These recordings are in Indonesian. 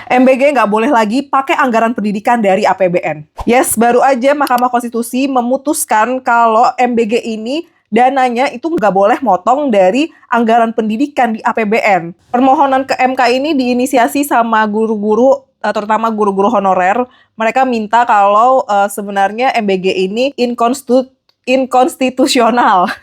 MBG nggak boleh lagi pakai anggaran pendidikan dari APBN. Yes, baru aja Mahkamah Konstitusi memutuskan kalau MBG ini dananya itu nggak boleh motong dari anggaran pendidikan di APBN. Permohonan ke MK ini diinisiasi sama guru-guru, terutama guru-guru honorer. Mereka minta kalau sebenarnya MBG ini inkonstitusional.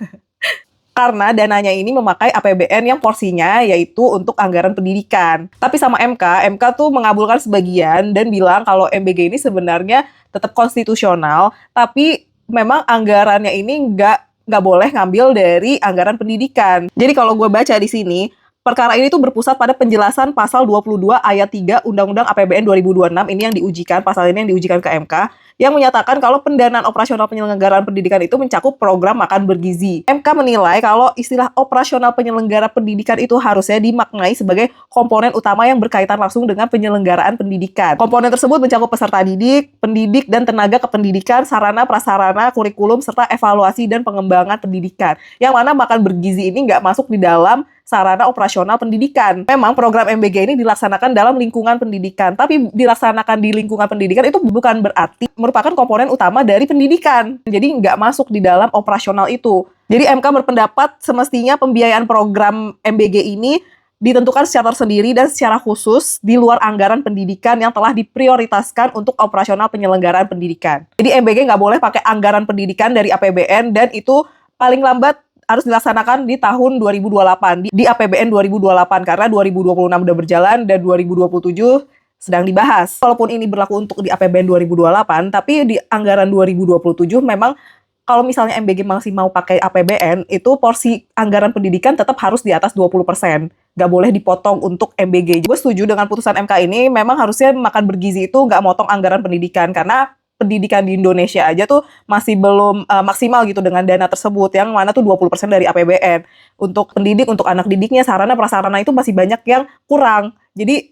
Karena dananya ini memakai APBN yang porsinya yaitu untuk anggaran pendidikan. Tapi sama MK tuh mengabulkan sebagian dan bilang kalau MBG ini sebenarnya tetap konstitusional, tapi memang anggarannya ini nggak boleh ngambil dari anggaran pendidikan. Jadi kalau gue baca di sini, perkara ini tuh berpusat pada penjelasan pasal 22 ayat 3 Undang-Undang APBN 2026 ini yang diujikan, pasal ini yang diujikan ke MK, yang menyatakan kalau pendanaan operasional penyelenggaraan pendidikan itu mencakup program makan bergizi. MK menilai kalau istilah operasional penyelenggara pendidikan itu harusnya dimaknai sebagai komponen utama yang berkaitan langsung dengan penyelenggaraan pendidikan. Komponen tersebut mencakup peserta didik, pendidik, dan tenaga kependidikan, sarana, prasarana, kurikulum, serta evaluasi dan pengembangan pendidikan. Yang mana makan bergizi ini nggak masuk di dalam sarana operasional pendidikan. Memang program MBG ini dilaksanakan dalam lingkungan pendidikan, tapi dilaksanakan di lingkungan pendidikan itu bukan berarti merupakan komponen utama dari pendidikan. Jadi nggak masuk di dalam operasional itu. Jadi MK berpendapat semestinya pembiayaan program MBG ini ditentukan secara tersendiri dan secara khusus di luar anggaran pendidikan yang telah diprioritaskan untuk operasional penyelenggaraan pendidikan. Jadi MBG nggak boleh pakai anggaran pendidikan dari APBN dan itu paling lambat harus dilaksanakan di tahun 2028, di APBN 2028, karena 2026 udah berjalan dan 2027 sedang dibahas. Walaupun ini berlaku untuk di APBN 2028, tapi di anggaran 2027 memang kalau misalnya MBG masih mau pakai APBN, itu porsi anggaran pendidikan tetap harus di atas 20%. Nggak boleh dipotong untuk MBG. Gue setuju dengan putusan MK ini, memang harusnya makan bergizi itu nggak motong anggaran pendidikan, karena pendidikan di Indonesia aja tuh masih belum maksimal gitu dengan dana tersebut, yang mana tuh 20% dari APBN. Untuk pendidik, untuk anak didiknya, sarana prasarana itu masih banyak yang kurang. Jadi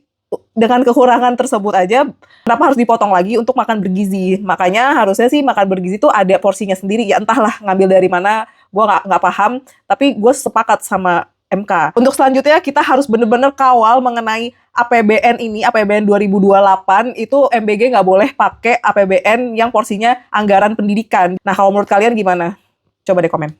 dengan kekurangan tersebut aja, kenapa harus dipotong lagi untuk makan bergizi? Makanya harusnya sih makan bergizi tuh ada porsinya sendiri. Ya entahlah ngambil dari mana, gue nggak paham. Tapi gue sepakat sama MK. Untuk selanjutnya kita harus bener-bener kawal mengenai APBN ini, APBN 2028, itu MBG nggak boleh pakai APBN yang porsinya anggaran pendidikan. Nah, kalau menurut kalian gimana? Coba deh komen.